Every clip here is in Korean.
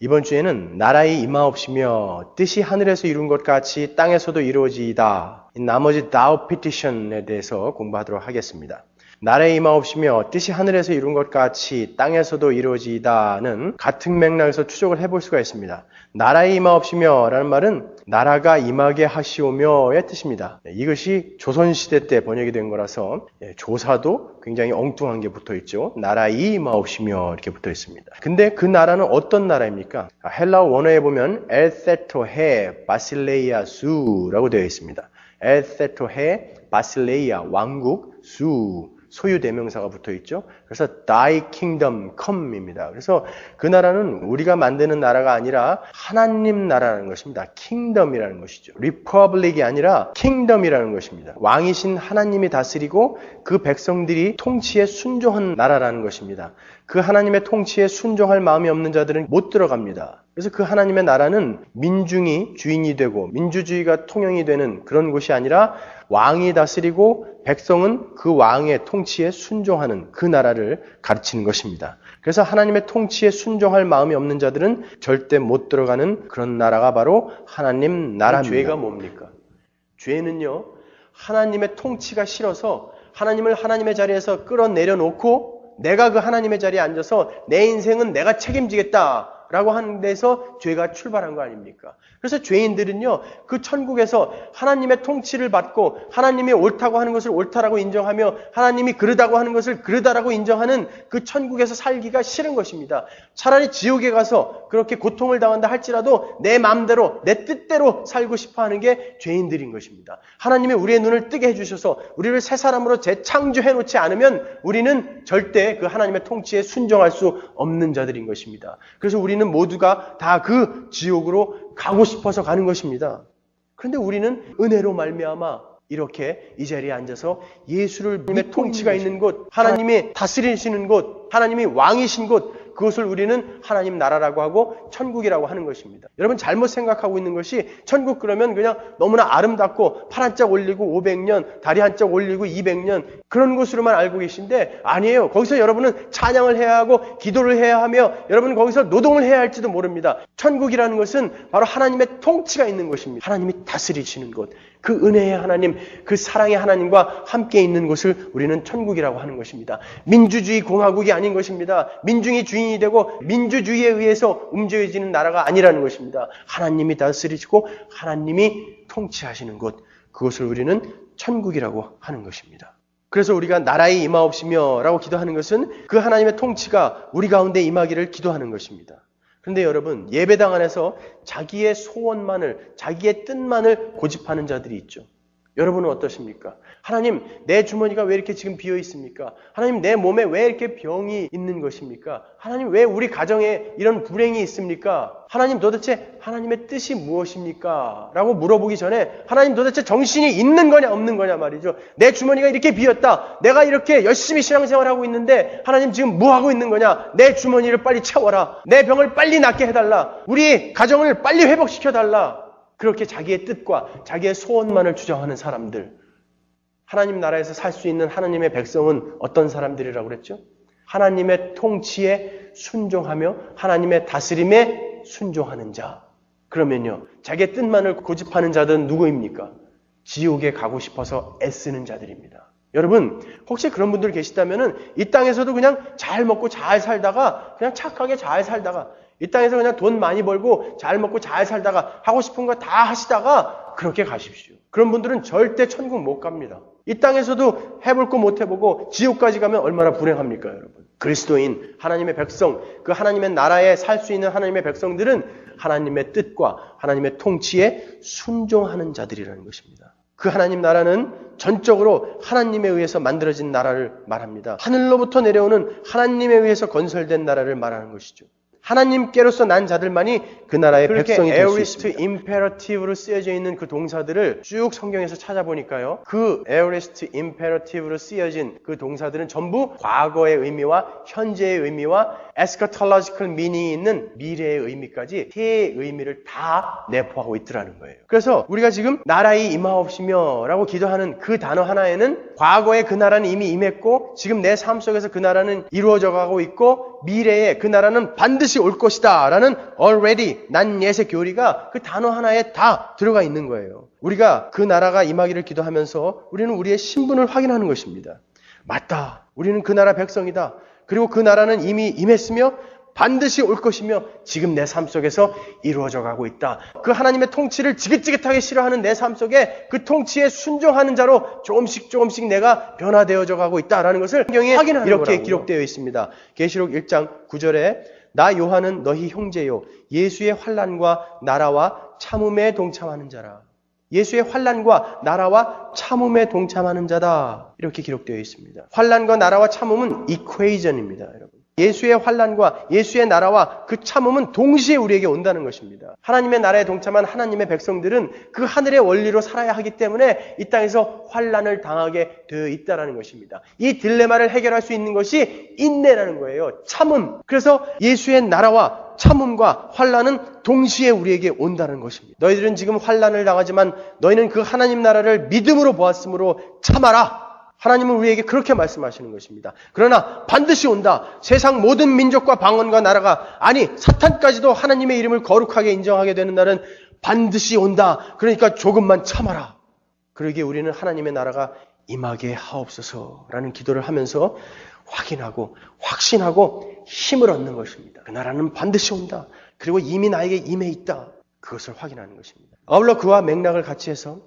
이번 주에는 나라의 임하옵시며 뜻이 하늘에서 이룬 것 같이 땅에서도 이루어지이다. 나머지 thou petition에 대해서 공부하도록 하겠습니다. 나라의 임하옵시며 뜻이 하늘에서 이룬 것 같이 땅에서도 이루어지이다는 같은 맥락에서 추적을 해볼 수가 있습니다. 나라의 임하옵시며 라는 말은 나라가 임하게 하시오며의 뜻입니다. 이것이 조선시대 때 번역이 된 거라서 조사도 굉장히 엉뚱한 게 붙어 있죠. 나라의 임하옵시며 이렇게 붙어 있습니다. 근데 그 나라는 어떤 나라입니까? 헬라어 원어에 보면 엘세토헤 바실레이아 수라고 되어 있습니다. 엘세토헤 바실레이아 왕국 수 소유 대명사가 붙어 있죠. 그래서 Thy Kingdom Come입니다. 그래서 그 나라는 우리가 만드는 나라가 아니라 하나님 나라라는 것입니다. Kingdom이라는 것이죠. Republic이 아니라 Kingdom이라는 것입니다. 왕이신 하나님이 다스리고 그 백성들이 통치에 순종한 나라라는 것입니다. 그 하나님의 통치에 순종할 마음이 없는 자들은 못 들어갑니다. 그래서 그 하나님의 나라는 민중이 주인이 되고 민주주의가 통용이 되는 그런 곳이 아니라 왕이 다스리고 백성은 그 왕의 통치에 순종하는 그 나라를 가르치는 것입니다. 그래서 하나님의 통치에 순종할 마음이 없는 자들은 절대 못 들어가는 그런 나라가 바로 하나님 나라입니다. 죄가 뭡니까? 죄는요, 하나님의 통치가 싫어서 하나님을 하나님의 자리에서 끌어내려 놓고 내가 그 하나님의 자리에 앉아서 내 인생은 내가 책임지겠다 라고 하는 데서 죄가 출발한 거 아닙니까? 그래서 죄인들은요, 그 천국에서 하나님의 통치를 받고 하나님이 옳다고 하는 것을 옳다라고 인정하며 하나님이 그르다고 하는 것을 그르다라고 인정하는 그 천국에서 살기가 싫은 것입니다. 차라리 지옥에 가서 그렇게 고통을 당한다 할지라도 내 마음대로 내 뜻대로 살고 싶어 하는 게 죄인들인 것입니다. 하나님이 우리의 눈을 뜨게 해주셔서 우리를 새 사람으로 재창조해 놓지 않으면 우리는 절대 그 하나님의 통치에 순종할 수 없는 자들인 것입니다. 그래서 우리는 모두가 다 그 지옥으로 가고 싶어서 가는 것입니다. 그런데 우리는 은혜로 말미암아 이렇게 이 자리에 앉아서 예수를 믿는 통치가 있는 곳, 하나님이 다스리시는 곳, 하나님이 왕이신 곳, 그것을 우리는 하나님 나라라고 하고 천국이라고 하는 것입니다. 여러분 잘못 생각하고 있는 것이 천국 그러면 그냥 너무나 아름답고 팔 한짝 올리고 500년, 다리 한짝 올리고 200년 그런 곳으로만 알고 계신데 아니에요. 거기서 여러분은 찬양을 해야 하고 기도를 해야 하며 여러분은 거기서 노동을 해야 할지도 모릅니다. 천국이라는 것은 바로 하나님의 통치가 있는 곳입니다. 하나님이 다스리시는 곳, 그 은혜의 하나님, 그 사랑의 하나님과 함께 있는 곳을 우리는 천국이라고 하는 것입니다. 민주주의 공화국이 아닌 것입니다. 민중이 주인이 되고 민주주의에 의해서 움직여지는 나라가 아니라는 것입니다. 하나님이 다스리시고 하나님이 통치하시는 곳, 그것을 우리는 천국이라고 하는 것입니다. 그래서 우리가 나라의 임하옵시며 라고 기도하는 것은 그 하나님의 통치가 우리 가운데 임하기를 기도하는 것입니다. 그런데 여러분, 예배당 안에서 자기의 소원만을, 자기의 뜻만을 고집하는 자들이 있죠. 여러분은 어떠십니까? 하나님, 내 주머니가 왜 이렇게 지금 비어 있습니까? 하나님, 내 몸에 왜 이렇게 병이 있는 것입니까? 하나님, 왜 우리 가정에 이런 불행이 있습니까? 하나님, 도대체 하나님의 뜻이 무엇입니까? 라고 물어보기 전에 하나님, 도대체 정신이 있는 거냐 없는 거냐 말이죠. 내 주머니가 이렇게 비었다. 내가 이렇게 열심히 신앙생활하고 있는데 하나님 지금 뭐 하고 있는 거냐? 내 주머니를 빨리 채워라. 내 병을 빨리 낫게 해달라. 우리 가정을 빨리 회복시켜달라. 그렇게 자기의 뜻과 자기의 소원만을 주장하는 사람들, 하나님 나라에서 살 수 있는 하나님의 백성은 어떤 사람들이라고 그랬죠? 하나님의 통치에 순종하며 하나님의 다스림에 순종하는 자. 그러면요, 자기의 뜻만을 고집하는 자들은 누구입니까? 지옥에 가고 싶어서 애쓰는 자들입니다. 여러분, 혹시 그런 분들 계시다면 이 땅에서도 그냥 잘 먹고 잘 살다가 그냥 착하게 잘 살다가 이 땅에서 그냥 돈 많이 벌고 잘 먹고 잘 살다가 하고 싶은 거 다 하시다가 그렇게 가십시오. 그런 분들은 절대 천국 못 갑니다. 이 땅에서도 해볼 거 못 해보고 지옥까지 가면 얼마나 불행합니까, 여러분? 그리스도인, 하나님의 백성, 그 하나님의 나라에 살 수 있는 하나님의 백성들은 하나님의 뜻과 하나님의 통치에 순종하는 자들이라는 것입니다. 그 하나님 나라는 전적으로 하나님에 의해서 만들어진 나라를 말합니다. 하늘로부터 내려오는 하나님에 의해서 건설된 나라를 말하는 것이죠. 하나님께로서 난 자들만이 그 나라의 백성이 될 수 있습니다. 에어리스트 임페러티브로 쓰여져 있는 그 동사들을 쭉 성경에서 찾아보니까요. 그 에어리스트 임페러티브로 쓰여진 그 동사들은 전부 과거의 의미와 현재의 의미와 에스카톨로지컬 미닝이 있는 미래의 의미까지 세 의미를 다 내포하고 있더라는 거예요. 그래서 우리가 지금 나라의 임하옵시며 라고 기도하는 그 단어 하나에는 과거에 그 나라는 이미 임했고 지금 내 삶 속에서 그 나라는 이루어져 가고 있고 미래에 그 나라는 반드시 반드시 올 것이다 라는 already, 난 예세 교리가 그 단어 하나에 다 들어가 있는 거예요. 우리가 그 나라가 임하기를 기도하면서 우리는 우리의 신분을 확인하는 것입니다. 맞다. 우리는 그 나라 백성이다. 그리고 그 나라는 이미 임했으며 반드시 올 것이며 지금 내 삶 속에서 이루어져 가고 있다. 그 하나님의 통치를 지긋지긋하게 싫어하는 내 삶 속에 그 통치에 순종하는 자로 조금씩 내가 변화되어져 가고 있다라는 것을 성경에 확인하는 이렇게 거라고요. 기록되어 있습니다. 계시록 1장 9절에 나 요한은 너희 형제요 예수의 환난과 나라와 참음에 동참하는 자라. 예수의 환난과 나라와 참음에 동참하는 자다. 이렇게 기록되어 있습니다. 환난과 나라와 참음은 이퀘이전입니다, 여러분. 예수의 환난과 예수의 나라와 그 참음은 동시에 우리에게 온다는 것입니다. 하나님의 나라에 동참한 하나님의 백성들은 그 하늘의 원리로 살아야 하기 때문에 이 땅에서 환난을 당하게 되어 있다는 것입니다. 이 딜레마를 해결할 수 있는 것이 인내라는 거예요. 참음. 그래서 예수의 나라와 참음과 환난은 동시에 우리에게 온다는 것입니다. 너희들은 지금 환난을 당하지만 너희는 그 하나님 나라를 믿음으로 보았으므로 참아라. 하나님은 우리에게 그렇게 말씀하시는 것입니다. 그러나 반드시 온다. 세상 모든 민족과 방언과 나라가 아니 사탄까지도 하나님의 이름을 거룩하게 인정하게 되는 날은 반드시 온다. 그러니까 조금만 참아라. 그러기에 우리는 하나님의 나라가 임하게 하옵소서라는 기도를 하면서 확인하고 확신하고 힘을 얻는 것입니다. 그 나라는 반드시 온다. 그리고 이미 나에게 임해 있다. 그것을 확인하는 것입니다. 아울러 그와 맥락을 같이 해서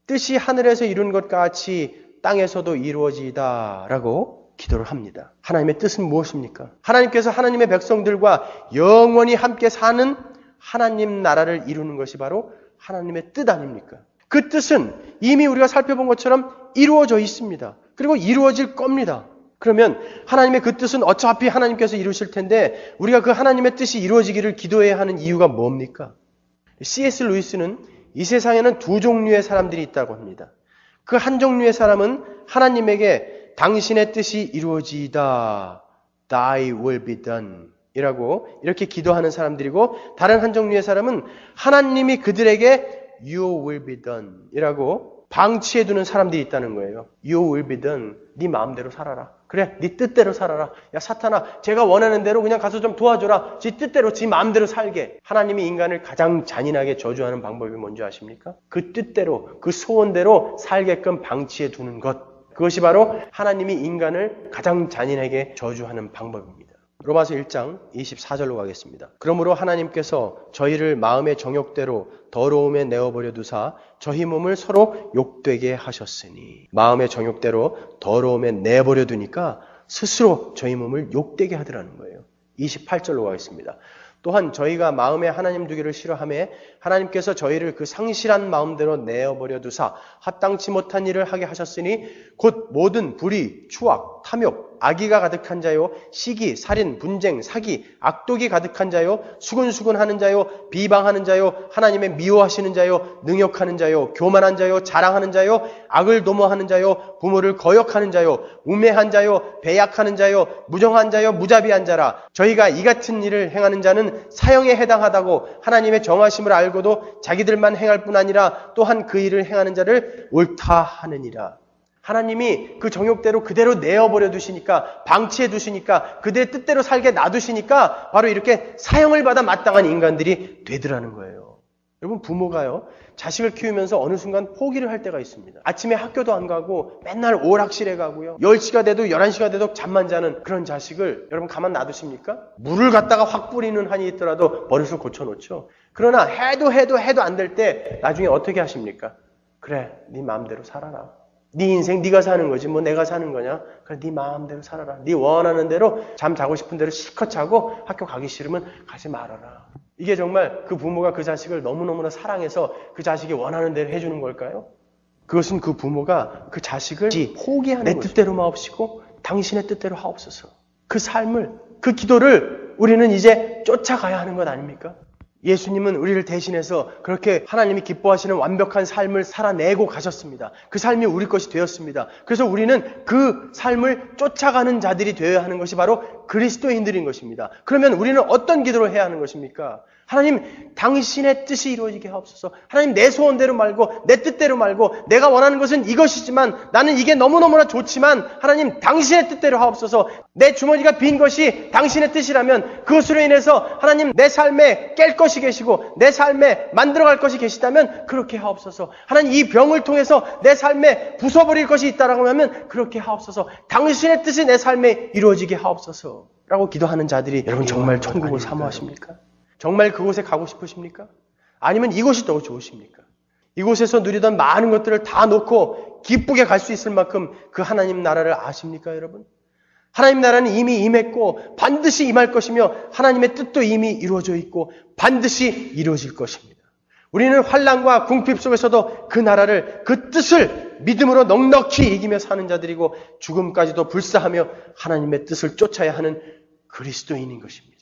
뜻이 하늘에서 이룬 것 같이 땅에서도 이루어지다 라고 기도를 합니다. 하나님의 뜻은 무엇입니까? 하나님께서 하나님의 백성들과 영원히 함께 사는 하나님 나라를 이루는 것이 바로 하나님의 뜻 아닙니까? 그 뜻은 이미 우리가 살펴본 것처럼 이루어져 있습니다. 그리고 이루어질 겁니다. 그러면 하나님의 그 뜻은 어차피 하나님께서 이루실 텐데 우리가 그 하나님의 뜻이 이루어지기를 기도해야 하는 이유가 뭡니까? C.S. 루이스는 이 세상에는 두 종류의 사람들이 있다고 합니다. 그 한 종류의 사람은 하나님에게 당신의 뜻이 이루어지이다. Thy will be done. 이라고 이렇게 기도하는 사람들이고 다른 한 종류의 사람은 하나님이 그들에게 Your will be done. 이라고 방치해두는 사람들이 있다는 거예요. Your will be done. 네 마음대로 살아라. 그래, 네 뜻대로 살아라. 야 사탄아, 제가 원하는 대로 그냥 가서 좀 도와줘라. 지 뜻대로, 지 마음대로 살게. 하나님이 인간을 가장 잔인하게 저주하는 방법이 뭔지 아십니까? 그 뜻대로, 그 소원대로 살게끔 방치해 두는 것. 그것이 바로 하나님이 인간을 가장 잔인하게 저주하는 방법입니다. 로마서 1장 24절로 가겠습니다. 그러므로 하나님께서 저희를 마음의 정욕대로 더러움에 내어버려 두사 저희 몸을 서로 욕되게 하셨으니 마음의 정욕대로 더러움에 내버려 두니까 스스로 저희 몸을 욕되게 하더라는 거예요. 28절로 가겠습니다. 또한 저희가 마음에 하나님 두기를 싫어하며 하나님께서 저희를 그 상실한 마음대로 내어버려 두사 합당치 못한 일을 하게 하셨으니 곧 모든 불의, 추악, 탐욕, 악의가 가득한 자요, 시기, 살인, 분쟁, 사기, 악독이 가득한 자요, 수근수근하는 자요, 비방하는 자요, 하나님의 미워하시는 자요, 능욕하는 자요, 교만한 자요, 자랑하는 자요, 악을 도모하는 자요, 부모를 거역하는 자요, 우매한 자요, 배약하는 자요, 무정한 자요, 무자비한 자라. 저희가 이 같은 일을 행하는 자는 사형에 해당하다고 하나님의 정하심을 알고도 자기들만 행할 뿐 아니라 또한 그 일을 행하는 자를 옳다 하느니라. 하나님이 그 정욕대로 그대로 내어버려 두시니까, 방치해 두시니까, 그들의 뜻대로 살게 놔두시니까 바로 이렇게 사형을 받아 마땅한 인간들이 되더라는 거예요. 여러분, 부모가요, 자식을 키우면서 어느 순간 포기를 할 때가 있습니다. 아침에 학교도 안 가고 맨날 오락실에 가고요. 10시가 돼도 11시가 돼도 잠만 자는 그런 자식을 여러분 가만 놔두십니까? 물을 갖다가 확 뿌리는 한이 있더라도 버릇을 고쳐놓죠. 그러나 해도 안 될 때 나중에 어떻게 하십니까? 그래, 네 마음대로 살아라. 네 인생 네가 사는 거지 뭐 내가 사는 거냐? 그래, 네 마음대로 살아라. 네 원하는 대로 잠 자고 싶은 대로 실컷 자고 학교 가기 싫으면 가지 말아라. 이게 정말 그 부모가 그 자식을 너무너무나 사랑해서 그 자식이 원하는 대로 해주는 걸까요? 그것은 그 부모가 그 자식을 포기하는 내 뜻대로 마옵시고 당신의 뜻대로 하옵소서. 그 삶을, 그 기도를 우리는 이제 쫓아가야 하는 것 아닙니까? 예수님은 우리를 대신해서 그렇게 하나님이 기뻐하시는 완벽한 삶을 살아내고 가셨습니다. 그 삶이 우리 것이 되었습니다. 그래서 우리는 그 삶을 쫓아가는 자들이 되어야 하는 것이 바로 그리스도인들인 것입니다. 그러면 우리는 어떤 기도를 해야 하는 것입니까? 하나님, 당신의 뜻이 이루어지게 하옵소서. 하나님, 내 소원대로 말고 내 뜻대로 말고 내가 원하는 것은 이것이지만 나는 이게 너무너무나 좋지만 하나님, 당신의 뜻대로 하옵소서. 내 주머니가 빈 것이 당신의 뜻이라면 그것으로 인해서 하나님, 내 삶에 깰 것이 계시고 내 삶에 만들어갈 것이 계시다면 그렇게 하옵소서. 하나님, 이 병을 통해서 내 삶에 부숴버릴 것이 있다라고 하면 그렇게 하옵소서. 당신의 뜻이 내 삶에 이루어지게 하옵소서 라고 기도하는 자들이 여러분 정말 천국을 사모하십니까? 정말 그곳에 가고 싶으십니까? 아니면 이곳이 더 좋으십니까? 이곳에서 누리던 많은 것들을 다 놓고 기쁘게 갈 수 있을 만큼 그 하나님 나라를 아십니까, 여러분? 하나님 나라는 이미 임했고 반드시 임할 것이며 하나님의 뜻도 이미 이루어져 있고 반드시 이루어질 것입니다. 우리는 환난과 궁핍 속에서도 그 나라를, 그 뜻을 믿음으로 넉넉히 이기며 사는 자들이고 죽음까지도 불사하며 하나님의 뜻을 쫓아야 하는 그리스도인인 것입니다.